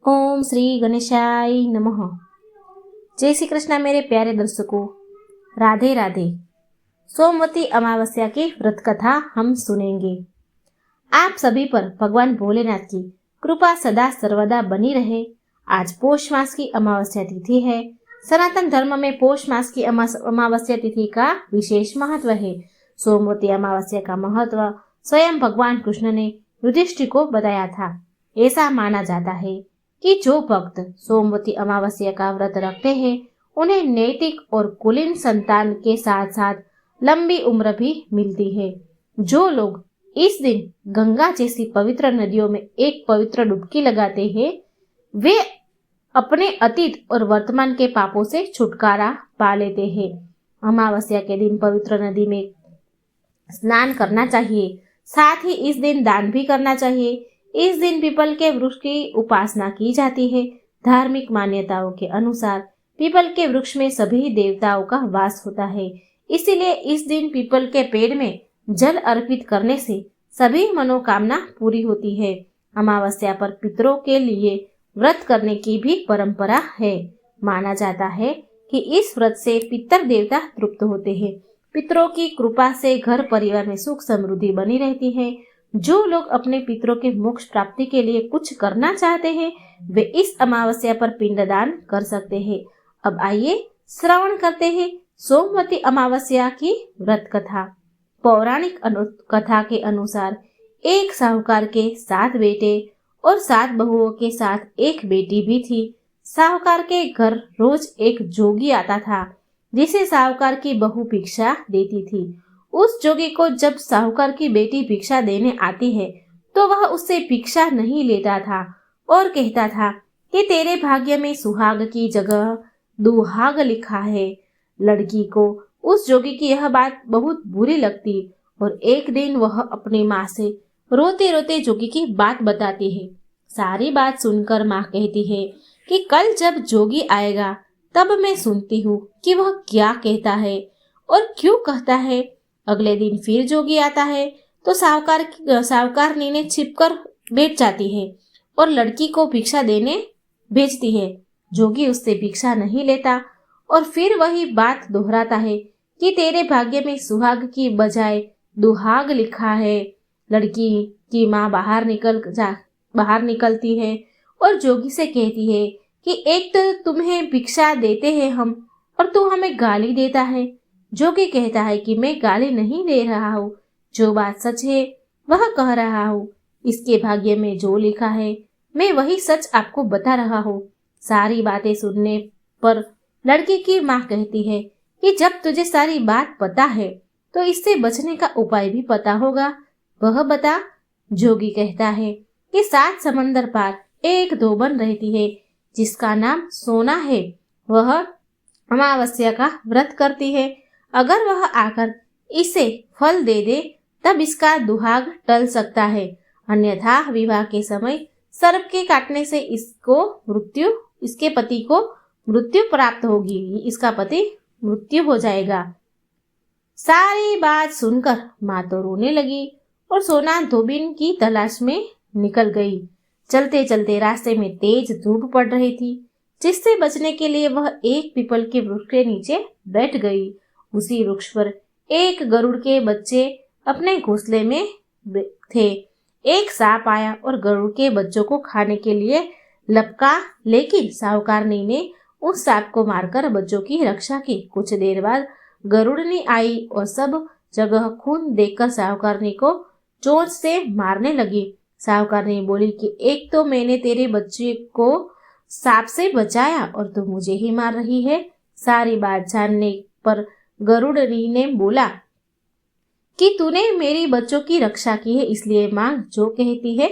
ओम श्री गणेशाय नमः। जय श्री कृष्णा मेरे प्यारे दर्शकों, राधे राधे। सोमवती अमावस्या की व्रत कथा हम सुनेंगे। आप सभी पर भगवान भोलेनाथ की कृपा सदा सर्वदा बनी रहे। आज पौष मास की अमावस्या तिथि है। सनातन धर्म में पौष मास की अमावस्या तिथि का विशेष महत्व है। सोमवती अमावस्या का महत्व स्वयं भगवान कृष्ण ने युधिष्ठिर को बताया था। ऐसा माना जाता है कि जो भक्त सोमवती अमावस्या का व्रत रखते हैं उन्हें नैतिक और कुलीन संतान के साथ साथ लंबी उम्र भी मिलती है। जो लोग इस दिन गंगा जैसी पवित्र नदियों में एक पवित्र डुबकी लगाते हैं वे अपने अतीत और वर्तमान के पापों से छुटकारा पा लेते हैं। अमावस्या के दिन पवित्र नदी में स्नान करना चाहिए, साथ ही इस दिन दान भी करना चाहिए। इस दिन पीपल के वृक्ष की उपासना की जाती है। धार्मिक मान्यताओं के अनुसार पीपल के वृक्ष में सभी देवताओं का वास होता है, इसीलिए इस दिन पीपल के पेड़ में जल अर्पित करने से सभी मनोकामना पूरी होती है। अमावस्या पर पितरों के लिए व्रत करने की भी परंपरा है। माना जाता है कि इस व्रत से पितर देवता तृप्त होते हैं। पितरों की कृपा से घर परिवार में सुख समृद्धि बनी रहती है। जो लोग अपने पितरों के मोक्ष प्राप्ति के लिए कुछ करना चाहते हैं वे इस अमावस्या पर पिंडदान कर सकते हैं। अब आइए श्रवण करते हैं सोमवती अमावस्या की व्रत कथा। पौराणिक कथा के अनुसार एक साहूकार के 7 बेटे और 7 बहुओं के साथ एक बेटी भी थी। साहूकार के घर रोज एक जोगी आता था जिसे साहूकार की बहू भिक्षा देती थी। उस जोगी को जब साहूकार की बेटी भिक्षा देने आती है तो वह उससे भिक्षा नहीं लेता था और कहता था कि तेरे भाग्य में सुहाग की जगह दुहाग लिखा है। लड़की को उस जोगी की यह बात बहुत बुरी लगती और एक दिन वह अपनी माँ से रोते रोते जोगी की बात बताती है। सारी बात सुनकर माँ कहती है कि कल जब जोगी आएगा तब मैं सुनती हूँ कि वह क्या कहता है और क्यों कहता है। अगले दिन फिर जोगी आता है तो साहूकारनी ने छिपकर बैठ जाती है और लड़की को भिक्षा देने भेजती है। जोगी उससे भिक्षा नहीं लेता और फिर वही बात दोहराता है कि तेरे भाग्य में सुहाग की बजाय दुहाग लिखा है। लड़की की माँ बाहर निकलती है और जोगी से कहती है कि एक तो तुम्हें भिक्षा देते हैं हम और तू हमें गाली देता है। जोगी कहता है कि मैं गाली नहीं दे रहा हूँ, जो बात सच है वह कह रहा हूँ। इसके भाग्य में जो लिखा है मैं वही सच आपको बता रहा हूँ। सारी बातें सुनने पर लड़की की माँ कहती है कि जब तुझे सारी बात पता है तो इससे बचने का उपाय भी पता होगा, वह बता। जोगी कहता है कि 7 समंदर पार एक धोबन रहती है जिसका नाम सोना है। वह अमावस्या का व्रत करती है। अगर वह आकर इसे फल दे दे तब इसका दुहाग टल सकता है, अन्यथा विवाह के समय सर्प के काटने से इसके पति को मृत्यु प्राप्त होगी, इसका पति मृत्यु हो जाएगा। सारी बात सुनकर माँ तो रोने लगी और सोना धोबिन की तलाश में निकल गई। चलते चलते रास्ते में तेज धूप पड़ रही थी, जिससे बचने के लिए वह एक पीपल के वृक्ष के नीचे बैठ गई। उसी वृक्ष पर एक गरुड़ के बच्चे अपने घोंसले में थे। एक सांप आया और गरुड़ के बच्चों को खाने के लिए लपका, लेकिन साहूकारनी ने उस सांप को मारकर बच्चों की रक्षा की। कुछ देर बाद गरुड़नी आई और सब जगह खून देखकर साहूकारनी को चोंच से मारने लगी। साहूकारनी बोली कि एक तो मैंने तेरे बच्चे को सांप से बचाया और तू मुझे ही मार रही है। सारी बात जानने पर गरुड़नी ने बोला कि तूने मेरी बच्चों की रक्षा की है, इसलिए माँ जो कहती है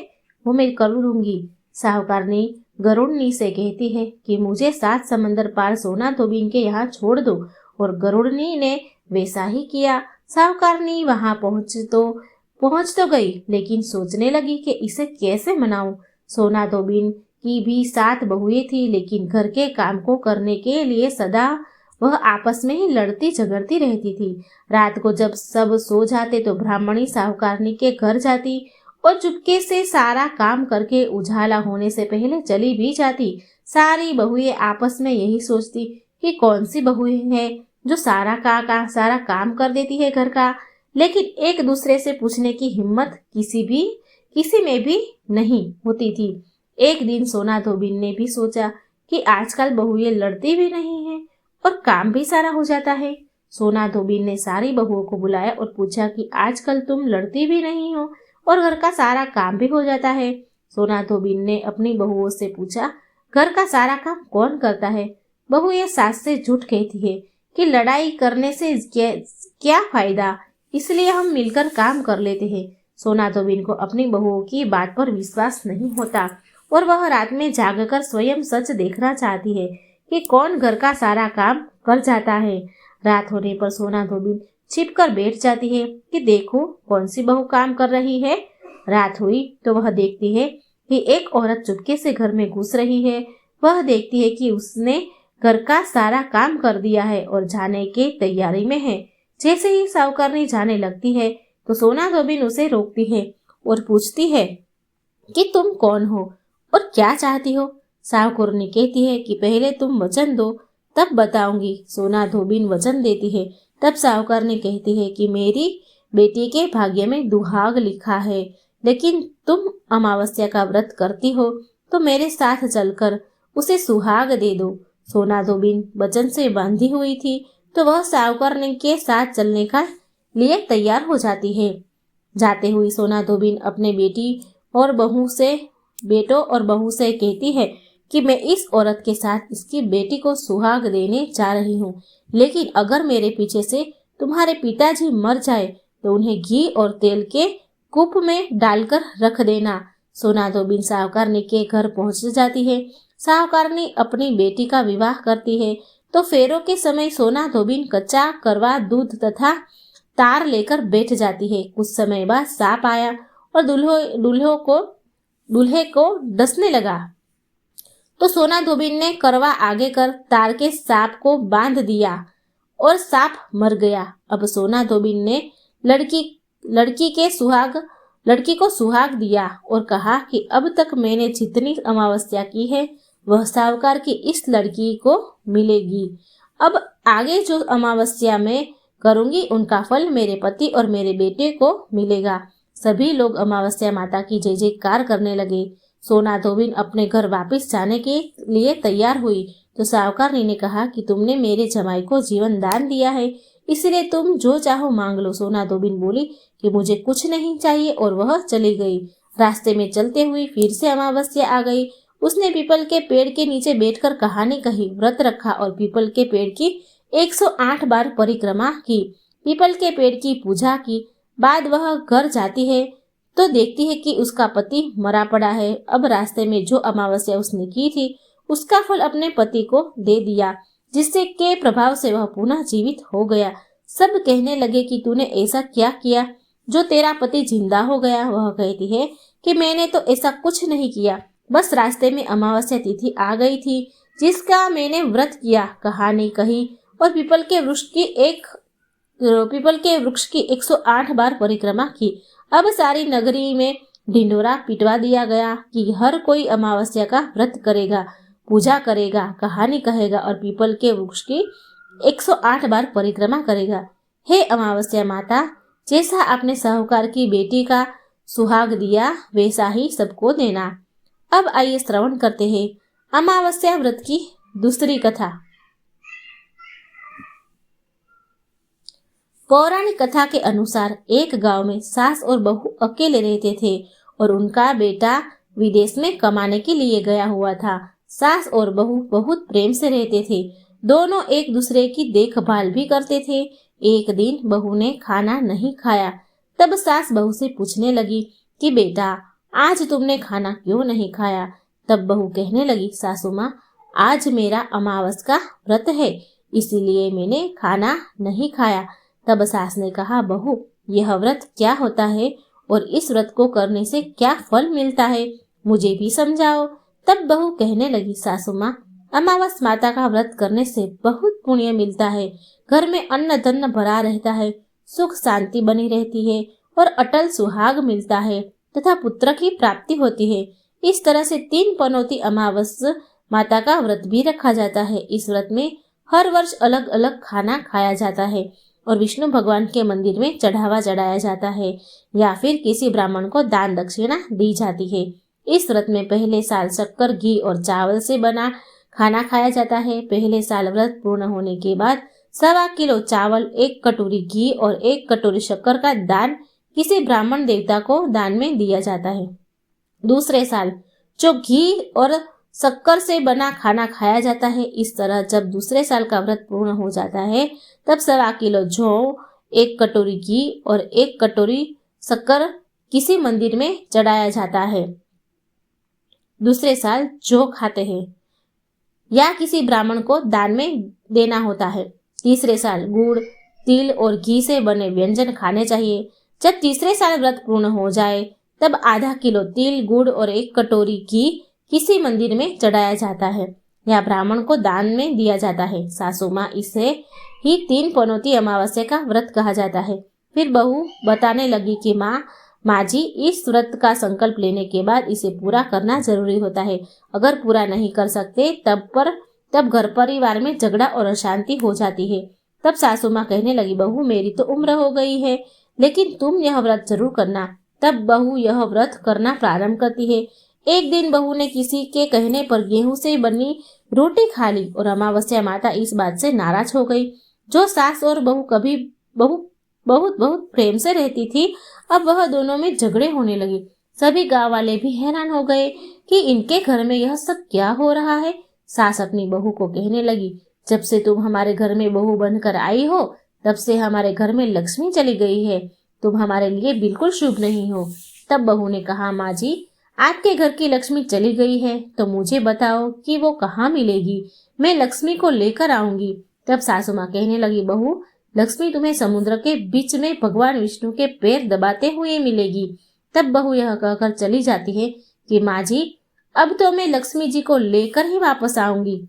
वो मैं कर लूंगी। साहूकारनी गरुड़नी से कहती है कि मुझे 7 समंदर पार सोना धोबिन के यहाँ छोड़ दो और गरुड़नी ने वैसा ही किया। साहूकारनी वहां पहुंच तो गई, लेकिन सोचने लगी कि इसे कैसे मनाऊं। सोना धोबिन की भी 7 बहुएं थी, लेकिन घर के काम को करने के लिए सदा वह आपस में ही लड़ती झगड़ती रहती थी। रात को जब सब सो जाते तो ब्राह्मणी साहूकारनी के घर जाती और चुपके से सारा काम करके उजाला होने से पहले चली भी जाती। सारी बहुएं आपस में यही सोचती कि कौन सी बहू है जो सारा काम कर देती है घर का, लेकिन एक दूसरे से पूछने की हिम्मत किसी में भी नहीं होती थी। एक दिन सोना धोबिन ने भी सोचा कि आजकल बहुएं लड़ती भी नहीं है और काम भी सारा हो जाता है। सोना धोबिन ने सारी बहुओं को बुलाया और पूछा कि आजकल तुम लड़ती भी नहीं हो और घर का सारा काम भी हो जाता है। सोना धोबिन ने अपनी बहुओं से पूछा, घर का सारा काम कौन करता है? बहू ये सास से झूठ कहती है कि लड़ाई करने से क्या फायदा, इसलिए हम मिलकर काम कर लेते हैं। सोना धोबिन को अपनी बहुओं की बात पर विश्वास नहीं होता और वह रात में जागकर स्वयं सच देखना चाहती है कि कौन घर का सारा काम कर जाता है। रात होने पर सोना धोबिन छिपकर बैठ जाती है कि देखो कौन सी बहू काम कर रही है। रात हुई तो वह देखती है कि एक औरत चुपके से घर में घुस रही है। वह देखती है कि उसने घर का सारा काम कर दिया है और जाने के तैयारी में है। जैसे ही साहूकारनी जाने लगती है तो सोना धोबिन उसे रोकती है और पूछती है कि तुम कौन हो और क्या चाहती हो? साहूकारनी कहती है कि पहले तुम वचन दो तब बताऊंगी। सोना धोबिन वचन देती है। तब साहूकारनी कहती है कि मेरी बेटी के भाग्य में दुहाग लिखा है, लेकिन तुम अमावस्या का व्रत करती हो तो मेरे साथ चलकर उसे सुहाग दे दो। सोना धोबिन वचन से बांधी हुई थी तो वह साहूकारनी के साथ चलने का लिए तैयार हो जाती है। जाते हुए सोना धोबिन अपने बेटों और बहू से कहती है कि मैं इस औरत के साथ इसकी बेटी को सुहाग देने जा रही हूँ, लेकिन अगर मेरे पीछे से तुम्हारे पिताजी मर जाए तो उन्हें घी और तेल के कूप में डालकर रख देना। सोना धोबिन साहूकारनी के घर पहुंच जाती है। साहूकारनी अपनी बेटी का विवाह करती है तो फेरों के समय सोना धोबिन कच्चा करवा दूध तथा तार लेकर बैठ जाती है। कुछ समय बाद सांप आया और दूल्हे को डसने लगा तो सोना धोबिन ने करवा आगे कर तार के सांप को बांध दिया और सांप मर गया। अब सोना धोबिन ने लड़की को सुहाग दिया और कहा कि अब तक मैंने जितनी अमावस्या की है वह साहूकार की इस लड़की को मिलेगी। अब आगे जो अमावस्या में करूंगी उनका फल मेरे पति और मेरे बेटे को मिलेगा। सभी लोग अमावस्या माता की जय जयकार करने लगे। सोना धोबिन अपने घर वापस जाने के लिए तैयार हुई तो साहूकारनी ने कहा कि तुमने मेरे जमाई को जीवन दान दिया है, इसलिए तुम जो चाहो मांग लो। सोना धोबिन बोली कि मुझे कुछ नहीं चाहिए और वह चली गई। रास्ते में चलते हुए फिर से अमावस्या आ गई। उसने पीपल के पेड़ के नीचे बैठकर कहानी कही, व्रत रखा और पीपल के पेड़ की 108 बार परिक्रमा की। पीपल के पेड़ की पूजा की बाद वह घर जाती है तो देखती है कि उसका पति मरा पड़ा है। अब रास्ते में जो अमावस्या उसने की थी उसका फल अपने पति को दे दिया, जिससे के प्रभाव से वह पुनः जीवित हो गया। सब कहने लगे कि तूने ऐसा क्या किया जो तेरा पति जिंदा हो गया? वह कहती है कि मैंने तो ऐसा कुछ नहीं किया, बस रास्ते में अमावस्या तिथि आ गई थी जिसका मैंने व्रत किया। कहानी कही और पीपल के वृक्ष की 108 बार परिक्रमा की। अब सारी नगरी में ढिंढोरा पिटवा दिया गया कि हर कोई अमावस्या का व्रत करेगा, पूजा करेगा, कहानी कहेगा और पीपल के वृक्ष की 108 बार परिक्रमा करेगा। हे अमावस्या माता, जैसा आपने साहूकार की बेटी का सुहाग दिया वैसा ही सबको देना। अब आइए श्रवण करते हैं अमावस्या व्रत की दूसरी कथा। पौराणिक कथा के अनुसार एक गांव में सास और बहू अकेले रहते थे और उनका बेटा विदेश में कमाने के लिए गया हुआ था। सास और बहू बहुत प्रेम से रहते थे। दोनों एक दूसरे की देखभाल भी करते थे। एक दिन बहू ने खाना नहीं खाया। तब सास बहू से पूछने लगी कि बेटा, आज तुमने खाना क्यों नहीं खाया? तब बहू कहने लगी, सासू माँ, आज मेरा अमावस का व्रत है, इसीलिए मैंने खाना नहीं खाया। तब सास ने कहा, बहू, यह व्रत क्या होता है और इस व्रत को करने से क्या फल मिलता है, मुझे भी समझाओ। तब बहू कहने लगी, सासू माँ, अमावस माता का व्रत करने से बहुत पुण्य मिलता है। घर में अन्न धन भरा रहता है, सुख शांति बनी रहती है और अटल सुहाग मिलता है। तथा पुत्र की प्राप्ति होती है। इस तरह से 3 पनौती अमावस माता का व्रत भी रखा जाता है। इस व्रत में हर वर्ष अलग अलग खाना खाया जाता है और विष्णु भगवान के मंदिर में चढ़ावा चढ़ाया जाता है या फिर किसी ब्राह्मण को दान दक्षिणा दी जाती है। इस व्रत में पहले साल शक्कर, घी और चावल से बना खाना खाया जाता है। पहले साल व्रत पूर्ण होने के बाद 1.25 किलो चावल, 1 कटोरी घी और 1 कटोरी शक्कर का दान किसी ब्राह्मण देवता को दान में दिया जाता है। दूसरे साल जो घी और शक्कर से बना खाना खाया जाता है। इस तरह जब दूसरे साल का व्रत पूर्ण हो जाता है तब 1.25 किलो जौ, 1 कटोरी घी और 1 कटोरी शक्कर किसी मंदिर में चढ़ाया जाता है। दूसरे साल जौ खाते हैं या किसी ब्राह्मण को दान में देना होता है। तीसरे साल गुड़, तिल और घी से बने व्यंजन खाने चाहिए। जब तीसरे साल व्रत पूर्ण हो जाए तब 0.5 किलो तिल, गुड़ और 1 कटोरी घी किसी मंदिर में चढ़ाया जाता है या ब्राह्मण को दान में दिया जाता है। सासू माँ इसे ही 3 पनौती अमावस्या का व्रत कहा जाता है। फिर बहू बताने लगी कि माँ जी, इस व्रत का संकल्प लेने के बाद इसे पूरा करना जरूरी होता है। अगर पूरा नहीं कर सकते तब घर परिवार में झगड़ा और अशांति हो जाती है। तब सासू माँ कहने लगी, बहू मेरी तो उम्र हो गई है, लेकिन तुम यह व्रत जरूर करना। तब बहू यह व्रत करना प्रारंभ करती है। एक दिन बहू ने किसी के कहने पर गेहूं से बनी रोटी खा ली और अमावस्या माता इस बात से नाराज हो गई। जो सास और बहू कभी बहुत प्रेम से रहती थी, अब वह दोनों में झगड़े होने लगे। सभी गांव वाले भी हैरान हो गए कि इनके घर में यह सब क्या हो रहा है। सास अपनी बहू को कहने लगी, जब से तुम हमारे घर में बहू बनकर आई हो तब से हमारे घर में लक्ष्मी चली गई है। तुम हमारे लिए बिल्कुल शुभ नहीं हो। तब बहू ने कहा, माँ जी, आपके घर की लक्ष्मी चली गई है तो मुझे बताओ कि वो कहाँ मिलेगी, मैं लक्ष्मी को लेकर आऊंगी। तब सासू माँ कहने लगी, बहू लक्ष्मी तुम्हें समुद्र के बीच में भगवान विष्णु के पैर दबाते हुए मिलेगी। तब बहू यह कहकर चली जाती है कि माँ जी, अब तो मैं लक्ष्मी जी को लेकर ही वापस आऊंगी,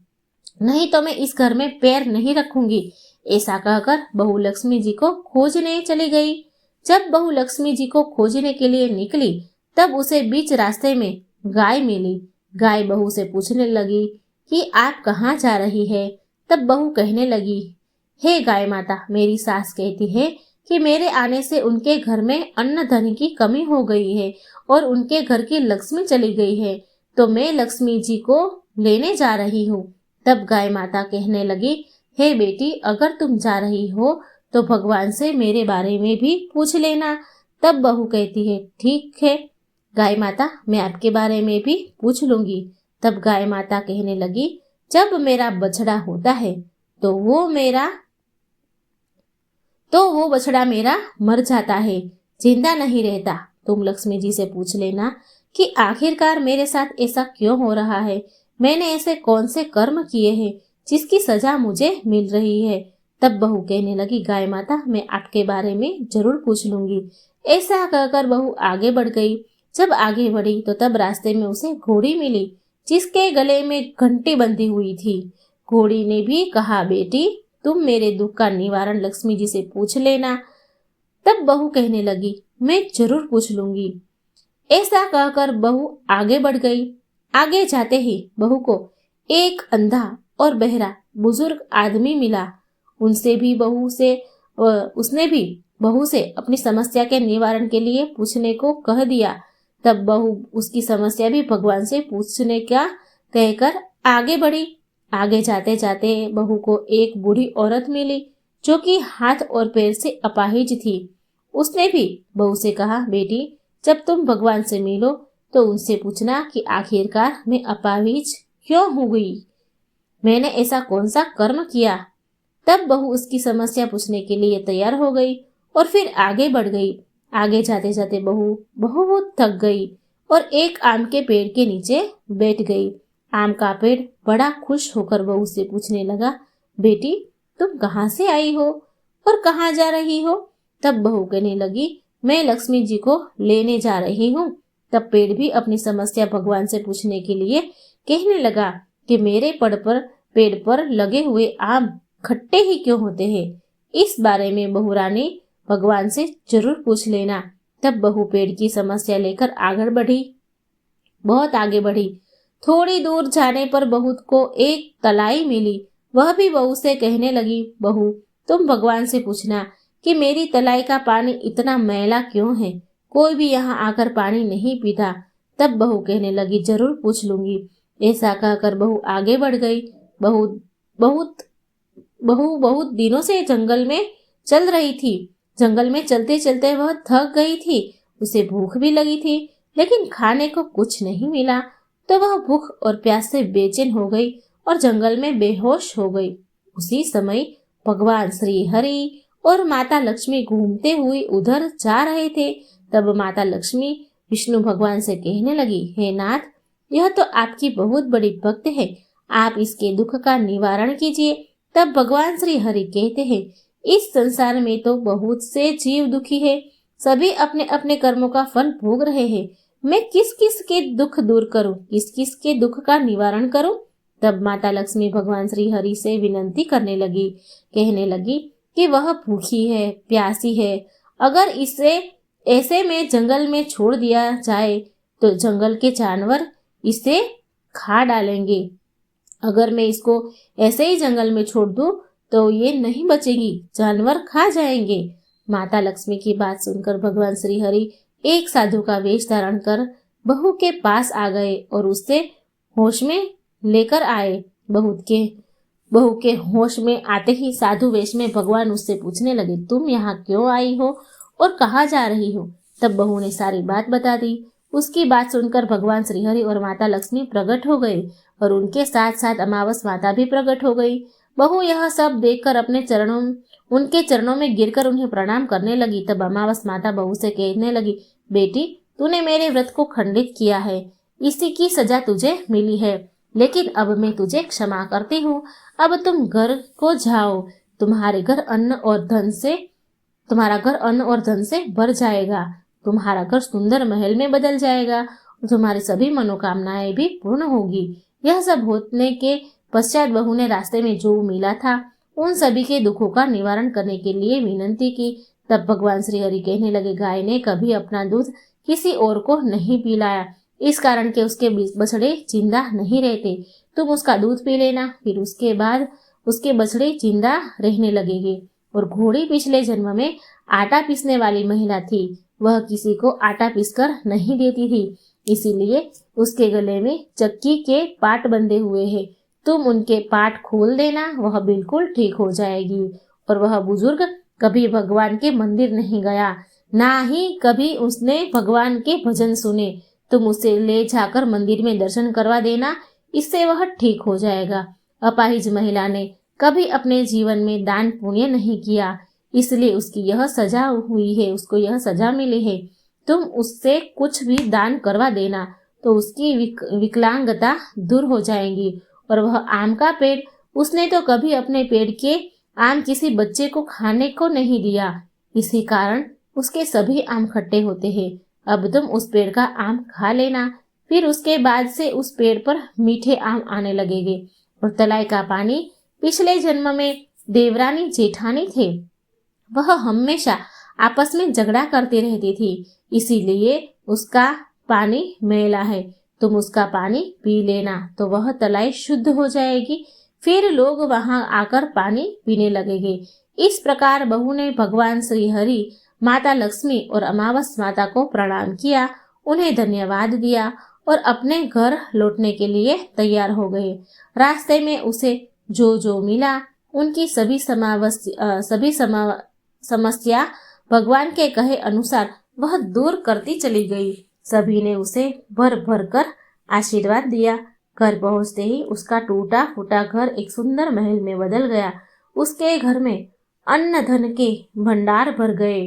नहीं तो मैं इस घर में पैर नहीं रखूंगी। ऐसा कहकर बहू लक्ष्मी जी को खोजने चली गई। जब बहू लक्ष्मी जी को खोजने के लिए निकली तब उसे बीच रास्ते में गाय मिली। गाय बहू से पूछने लगी कि आप कहाँ जा रही है। तब बहू कहने लगी, हे गाय माता, मेरी सास कहती है कि मेरे आने से उनके घर में अन्न धन की कमी हो गई है और उनके घर की लक्ष्मी चली गई है, तो मैं लक्ष्मी जी को लेने जा रही हूँ। तब गाय माता कहने लगी, हे बेटी, अगर तुम जा रही हो तो भगवान से मेरे बारे में भी पूछ लेना। तब बहू कहती है, ठीक है गाय माता, मैं आपके बारे में भी पूछ लूंगी। तब गाय माता कहने लगी, जब मेरा बछड़ा होता है तो वो बछड़ा मेरा मर जाता है, जिंदा नहीं रहता। तुम लक्ष्मी जी से पूछ लेना कि आखिरकार मेरे साथ ऐसा क्यों हो रहा है, मैंने ऐसे कौन से कर्म किए हैं जिसकी सजा मुझे मिल रही है। तब बहू कहने लगी, गाय माता, मैं आपके बारे में जरूर पूछ लूंगी। ऐसा कहकर बहू आगे बढ़ गई। जब आगे बढ़ी तो तब रास्ते में उसे घोड़ी मिली जिसके गले में घंटी बंधी हुई थी। घोड़ी ने भी कहा, बेटी, तुम मेरे दुख का निवारण लक्ष्मी जी से पूछ लेना। तब बहू कहने लगी, मैं जरूर पूछ लूंगी। ऐसा कहकर बहू आगे बढ़ गई। आगे जाते ही बहू को एक अंधा और बहरा बुजुर्ग आदमी मिला। उसने भी बहू से अपनी समस्या के निवारण के लिए पूछने को कह दिया। तब बहू उसकी समस्या भी भगवान से पूछने का कहकर आगे बढ़ी। आगे जाते जाते बहू को एक बूढ़ी औरत मिली जो कि हाथ और पैर से अपाहिज थी। उसने भी बहू से कहा, बेटी, जब तुम भगवान से मिलो तो उनसे पूछना कि आखिरकार मैं अपाहिज क्यों हो गई, मैंने ऐसा कौन सा कर्म किया। तब बहू उसकी समस्या पूछने के लिए तैयार हो गई और फिर आगे बढ़ गई। आगे जाते जाते बहू बहुत थक गई और एक आम के पेड़ के नीचे बैठ गई। आम का पेड़ बड़ा खुश होकर बहू से पूछने लगा, बेटी, तुम कहाँ से आई हो और कहाँ जा रही हो। तब बहू कहने लगी, मैं लक्ष्मी जी को लेने जा रही हूँ। तब पेड़ भी अपनी समस्या भगवान से पूछने के लिए कहने लगा कि मेरे पेड़ पर लगे हुए आम खट्टे ही क्यों होते हैं, इस बारे में बहू रानी भगवान से जरूर पूछ लेना। तब बहू पेड़ की समस्या लेकर आगे बढ़ी, बहुत आगे बढ़ी। थोड़ी दूर जाने पर बहू को एक तलाई मिली। वह भी बहू से कहने लगी, बहू तुम भगवान से पूछना कि मेरी तलाई का पानी इतना मैला क्यों है, कोई भी यहाँ आकर पानी नहीं पीता। तब बहू कहने लगी, जरूर पूछ लूंगी। ऐसा कहकर बहू आगे बढ़ गई। बहू बहुत बहू बहुत दिनों से जंगल में चल रही थी। जंगल में चलते चलते वह थक गई थी, उसे भूख भी लगी थी, लेकिन खाने को कुछ नहीं मिला। तो वह भूख और प्यास से बेचैन हो गई और जंगल में बेहोश हो गई। उसी समय भगवान श्री हरि और माता लक्ष्मी घूमते हुए उधर जा रहे थे। तब माता लक्ष्मी विष्णु भगवान से कहने लगी, हे नाथ, यह तो आपकी बहुत बड़ी भक्त है, आप इसके दुख का निवारण कीजिए। तब भगवान श्री हरि कहते हैं, इस संसार में तो बहुत से जीव दुखी है, सभी अपने अपने कर्मों का फल भोग रहे हैं। मैं किस किस के दुख दूर करूं, किस किस के दुख का निवारण करूं? तब माता लक्ष्मी भगवान श्री हरि से विनती करने लगी, कहने लगी कि वह भूखी है, प्यासी है। अगर इसे ऐसे में जंगल में छोड़ दिया जाए तो जंगल के जानवर इसे खा डालेंगे। अगर मैं इसको ऐसे ही जंगल में छोड़ दूं तो ये नहीं बचेगी, जानवर खा जाएंगे। माता लक्ष्मी की बात सुनकर भगवान श्री हरि एक साधु का वेश धारण कर बहू के पास आ गए और उससे होश में लेकर आए। बहू के होश में आते ही साधु वेश में भगवान उससे पूछने लगे, तुम यहाँ क्यों आई हो और कहाँ जा रही हो? तब बहू ने सारी बात बता दी। उसकी बात सुनकर भगवान श्रीहरि और माता लक्ष्मी प्रकट हो गए और उनके साथ साथ अमावस माता भी प्रकट हो गई। बहू यह सब देखकर उनके चरणों में गिरकर उन्हें प्रणाम करने लगी। तब अमावस माता बहू से कहने लगी, बेटी तूने मेरे व्रत को खंडित किया है, इसी की सजा तुझे मिली है, लेकिन अब मैं तुझे क्षमा करती हूँ। अब तुम घर को जाओ, तुम्हारा घर अन्न और धन से भर जाएगा, तुम्हारा घर सुंदर महल में बदल जाएगा और तुम्हारी सभी मनोकामनाएं भी पूर्ण होगी। यह सब होने के पश्चात बहू ने रास्ते में जो मिला था उन सभी के दुखों का निवारण करने के लिए विनती की। तब भगवान श्री हरि कहने लगे, गाय ने कभी अपना दूध किसी और को नहीं पिलाया, इस कारण के उसके बछड़े जिंदा नहीं रहते। तुम उसका दूध पी लेना, फिर उसके बाद उसके बछड़े जिंदा रहने लगेंगे। और घोड़ी पिछले जन्म में आटा पीसने वाली महिला थी, वह किसी को आटा पीसकर नहीं देती थी, इसीलिए उसके गले में चक्की के पाट बंधे हुए हैं। तुम उनके पाट खोल देना, वह बिल्कुल ठीक हो जाएगी। और वह बुजुर्ग कभी भगवान के मंदिर नहीं गया, ना ही कभी उसने भगवान के भजन सुने। तुम उसे ले जाकर मंदिर में दर्शन करवा देना, इससे वह ठीक हो जाएगा। अपाहिज महिला ने कभी अपने जीवन में दान पुण्य नहीं किया, इसलिए उसकी यह सजा हुई है, उसको यह सजा मिली है। तुम उससे कुछ भी दान करवा देना तो उसकी विकलांगता दूर हो जाएगी। और वह आम का पेड़, उसने तो कभी अपने पेड़ के आम किसी बच्चे को खाने को नहीं दिया, इसी कारण उसके सभी आम खट्टे होते हैं। अब तुम उस पेड़ का आम खा लेना, फिर उसके बाद से उस पेड़ पर मीठे आम आने लगेंगे। और तलाई का पानी पिछले जन्म में देवरानी जेठानी थे, वह हमेशा आपस में झगड़ा करती रहती थी, इसीलिए उसका पानी मैला है। तुम उसका पानी पी लेना तो वह तलाई शुद्ध हो जाएगी, फिर लोग वहां आकर पानी पीने लगेंगे। इस प्रकार बहू ने भगवान श्री हरि, माता लक्ष्मी और अमावस माता को प्रणाम किया, उन्हें धन्यवाद दिया और अपने घर लौटने के लिए तैयार हो गए। रास्ते में उसे जो जो मिला उनकी सभी समस्या भगवान के कहे अनुसार वह दूर करती चली गई। सभी ने उसे भर भर कर आशीर्वाद दिया। घर पहुंचते ही उसका टूटा फूटा घर एक सुंदर महल में बदल गया। उसके घर में अन्न धन के भंडार भर गए।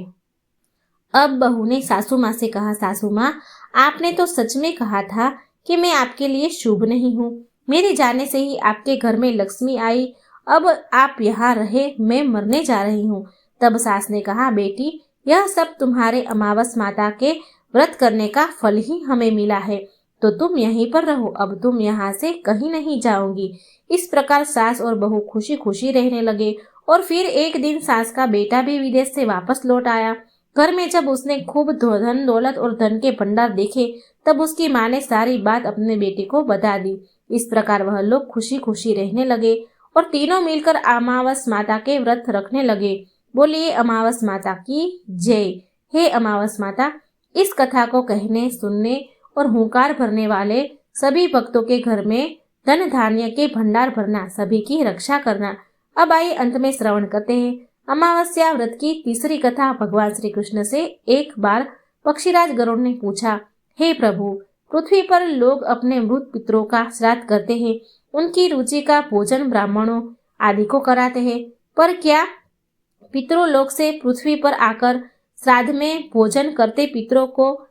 अब बहू ने सासू माँ से कहा, सासू माँ, आपने तो सच में कहा था कि मैं आपके लिए शुभ नहीं हूँ। मेरे जाने से ही आपके घर में लक्ष्मी आई, अब आप यहाँ रहे, मैं मरने जा रही हूँ। तब सास ने कहा, बेटी, यह सब तुम्हारे अमावस माता के व्रत करने का फल ही हमें मिला है, तो तुम यहीं पर रहो, अब तुम यहाँ से कहीं नहीं जाओगी। इस प्रकार सास और बहू खुशी खुशी रहने लगे। और फिर एक दिन सास का बेटा भी विदेश से वापस लौट आया। घर में जब उसने खूब धन दौलत और धन के भंडार देखे तब उसकी माँ ने सारी बात अपने बेटे को बता दी। इस प्रकार वह लोग खुशी खुशी रहने लगे और तीनों मिलकर अमावस माता के व्रत रखने लगे। बोलिए अमावस माता की जय। हे अमावस माता, इस कथा को कहने, सुनने और हुंकार भरने वाले सभी भक्तों के घर में धन धान्य के भंडार भरना, सभी की रक्षा करना। अब आइए अंत में श्रवण करते हैं अमावस्या व्रत की तीसरी कथा। भगवान श्री कृष्ण से एक बार पक्षीराज गरुड़ ने पूछा, हे प्रभु, पृथ्वी पर लोग अपने मृत पितरों का श्राद्ध करते हैं, उनकी रुचि का भोजन ब्राह्मणों आदि को कराते हैं, पर क्या पितरों लोक से पृथ्वी पर आकर श्राद्ध में भोजन करते पितरों को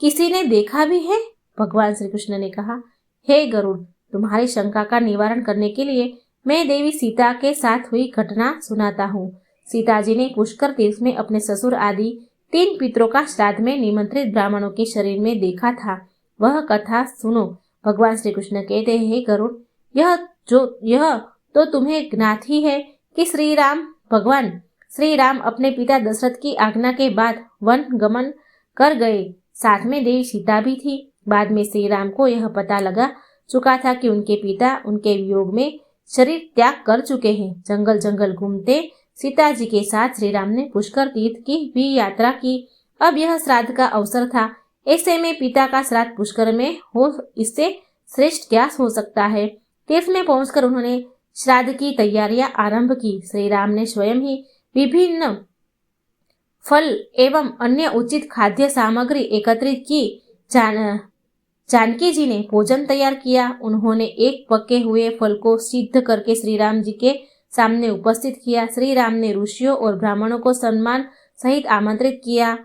किसी ने देखा भी है? भगवान श्री कृष्ण ने कहा, हे गरुड़, तुम्हारी शंका का निवारण करने के लिए मैं देवी सीता के साथ हुई घटना सुनाता हूँ। सीता जी ने पुष्कर तीर्थ में अपने ससुर आदि 3 पितरों का श्राद्ध में निमंत्रित ब्राह्मणों के शरीर में देखा था। वह कथा सुनो। भगवान श्री कृष्ण कहते हैं, हे गरुड़, यह तो तुम्हें ज्ञात ही है कि भगवान श्री राम अपने पिता दशरथ की आज्ञा के बाद वन गमन कर गए। साथ में देवी सीता भी थी। बाद में श्री राम को यह पता लगा चुका था कि उनके पिता उनके वियोग में शरीर त्याग कर चुके हैं। जंगल जंगल घूमते सीता जी के साथ श्री राम ने पुष्कर तीर्थ की भी यात्रा की। अब यह श्राद्ध का अवसर था। ऐसे में पिता का श्राद्ध पुष्कर में हो, इससे श्रेष्ठ क्या हो सकता है। तीर्थ में पहुंचकर उन्होंने श्राद्ध की तैयारियां आरंभ की। श्री राम ने स्वयं ही विभिन्न फल एवं अन्य उचित खाद्य सामग्री एकत्रित की। जानकी जी ने भोजन तैयार किया। उन्होंने एक पके हुए फल को सिद्ध करके श्री राम जी के सामने उपस्थित किया। श्री राम ने ऋषियों और ब्राह्मणों को सम्मान सहित आमंत्रित किया।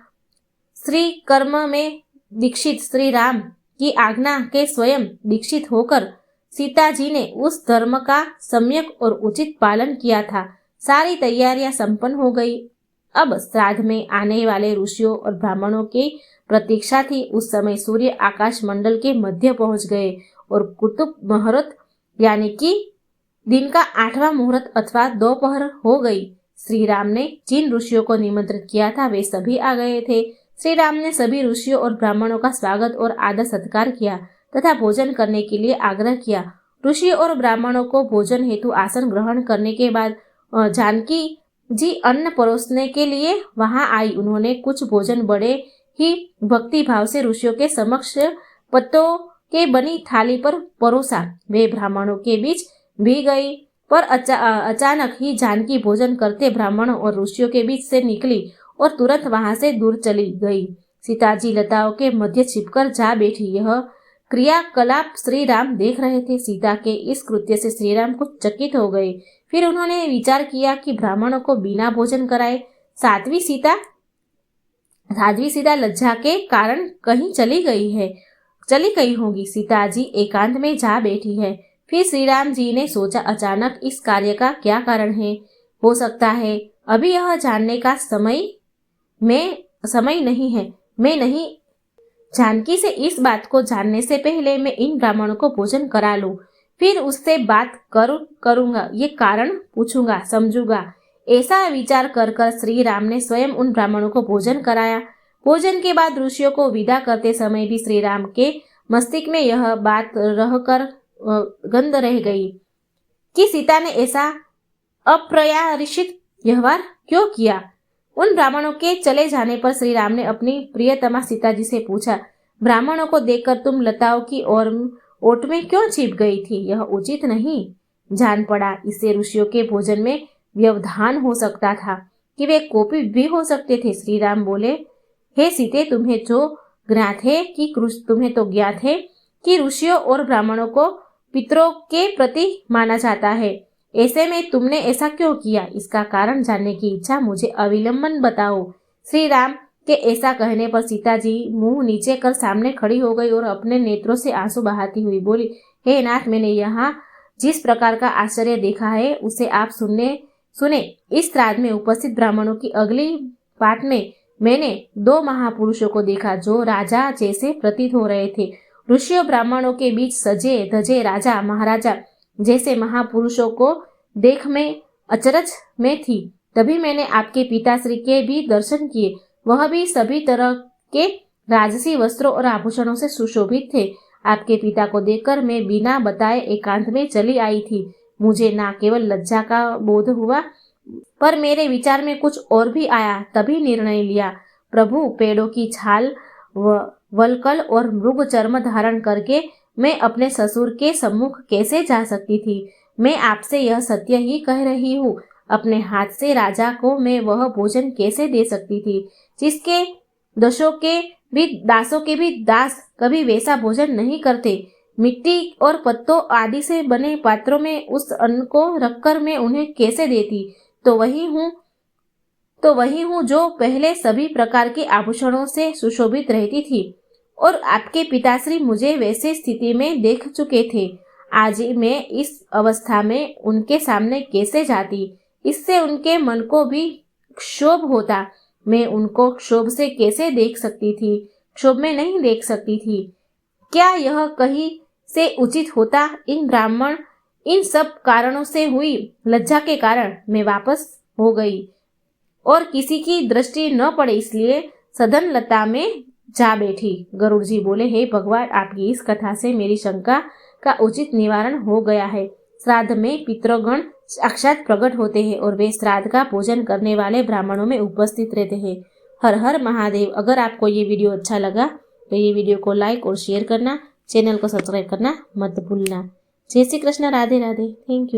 श्री कर्म में दीक्षित श्री राम की आज्ञा के स्वयं दीक्षित होकर सीता जी ने उस धर्म का सम्यक और उचित पालन किया था। सारी तैयारियां संपन्न हो गई। अब श्राद्ध में आने वाले ऋषियों और ब्राह्मणों की प्रतीक्षा थी। उस समय सूर्य आकाश मंडल के मध्य पहुंच गए और कुतुब मुहूर्त यानी कि दिन का 8वां मुहूर्त अथवा दोपहर हो गई। श्री राम ने जिन ऋषियों को निमंत्रित किया था वे सभी आ गए थे। श्री राम ने सभी ऋषियों और ब्राह्मणों का स्वागत और आदर सत्कार किया तथा भोजन करने के लिए आग्रह किया। ऋषि और ब्राह्मणों को भोजन हेतु आसन ग्रहण करने के बाद जानकी जी अन्न परोसने के लिए वहां आई। उन्होंने कुछ भोजन बड़े ही भक्ति भाव से ऋषियों के समक्ष पत्तों के बनी थाली पर परोसा। वे ब्राह्मणों के बीच भी गई, पर अचानक ही जानकी भोजन करते ब्राह्मणों और ऋषियों के बीच से निकली और तुरंत वहां से दूर चली गई। सीता जी लताओं के मध्य छिपकर जा बैठी। यह क्रियाकलाप श्री राम देख रहे थे। सीता के इस कृत्य से श्री राम कुछ चकित हो गए। फिर उन्होंने विचार किया कि ब्राह्मणों को बिना भोजन कराए साध्वी सीता लज्जा के कारण कहीं चली गई होगी। सीता जी एकांत में जा बैठी है। फिर श्री राम जी ने सोचा, अचानक इस कार्य का क्या कारण है। हो सकता है अभी यह जानने का समय नहीं है। मैं नहीं जानकी से इस बात को जानने से पहले मैं इन ब्राह्मणों को भोजन करा लूं, फिर उससे बात करूंगा, ये कारण पूछूंगा, समझूंगा। ऐसा विचार कर श्री राम ने स्वयं उन ब्राह्मणों को भोजन कराया। भोजन के बाद ऋषियों को विदा करते समय भी श्री राम के मस्तिष्क में यह बात रहकर गंध रह गई कि सीता ने ऐसा अप्रत्याशित व्यवहार क्यों किया। उन ब्राह्मणों के चले जाने पर श्री राम ने अपनी प्रियतमा सीता जी से पूछा, ब्राह्मणों को देखकर तुम लताओं की ओट में क्यों छिप गई थी? यह उचित नहीं जान पड़ा। इससे ऋषियों के भोजन में व्यवधान हो सकता था कि वे कोपित भी हो सकते थे। श्री राम बोले, हे सीते, तुम्हें तो ज्ञात है कि ऋषियों और ब्राह्मणों को पितरों के प्रति माना जाता है। ऐसे में तुमने ऐसा क्यों किया? इसका कारण जानने की इच्छा मुझे अविलंबन बताओ। श्री राम के ऐसा कहने पर सीता जी मुंह नीचे कर सामने खड़ी हो गई और अपने नेत्रों से आंसू बहाती हुई बोली, हे नाथ, मैंने यहाँ जिस प्रकार का आश्चर्य देखा है उसे आप सुने। इस श्राद्ध में उपस्थित ब्राह्मणों की अगली बात में मैंने 2 महापुरुषों को देखा जो राजा जैसे प्रतीत हो रहे थे। ऋषियों ब्राह्मणों के बीच सजे धजे राजा महाराजा जैसे महापुरुषों को देख में अचरज में थी। तभी मैंने आपके पिताश्री के भी दर्शन किए। वह भी सभी तरह के राजसी वस्त्रों और आभूषणों से सुशोभित थे। आपके पिता को देखकर मैं बिना बताए एकांत में चली आई थी। मुझे न केवल लज्जा का बोध हुआ, पर मेरे विचार में कुछ और भी आया। तभी निर्णय लिया, प्रभु, पेड़ों की छाल, वलकल और मृग चर्म धारण करके मैं अपने ससुर के सम्मुख कैसे जा सकती थी? मैं आपसे यह सत्य ही कह रही हूँ। अपने हाथ से राजा को मैं वह भोजन कैसे दे सकती थी जिसके दासों के भी दास कभी वैसा भोजन नहीं करते। मिट्टी और पत्तों आदि से बने पात्रों में उस अन्न को रखकर मैं उन्हें कैसे देती? तो वही हूँ जो पहले सभी प्रकार के आभूषणों से सुशोभित रहती थी, और आपके पिताश्री मुझे वैसे स्थिति में देख चुके थे। आज मैं इस अवस्था में उनके सामने कैसे जाती? इससे उनके मन को भी क्षोभ होता। मैं उनको क्षोभ से कैसे देख सकती थी? क्षोभ में नहीं देख सकती थी। क्या यह कहीं से उचित होता? इन सब कारणों से हुई लज्जा के कारण मैं वापस हो गई और किसी की दृष्टि न पड़े इसलिए सदन लता में जा बैठी। गरुड़ जी बोले, हे भगवान, आपकी इस कथा से मेरी शंका का उचित निवारण हो गया है। श्राद्ध में पितृगण साक्षात प्रकट होते हैं और वे श्राद्ध का भोजन करने वाले ब्राह्मणों में उपस्थित रहते हैं। हर हर महादेव। अगर आपको ये वीडियो अच्छा लगा तो ये वीडियो को लाइक और शेयर करना, चैनल को सब्सक्राइब करना मत भूलना। जय श्री कृष्ण। राधे राधे। Thank you.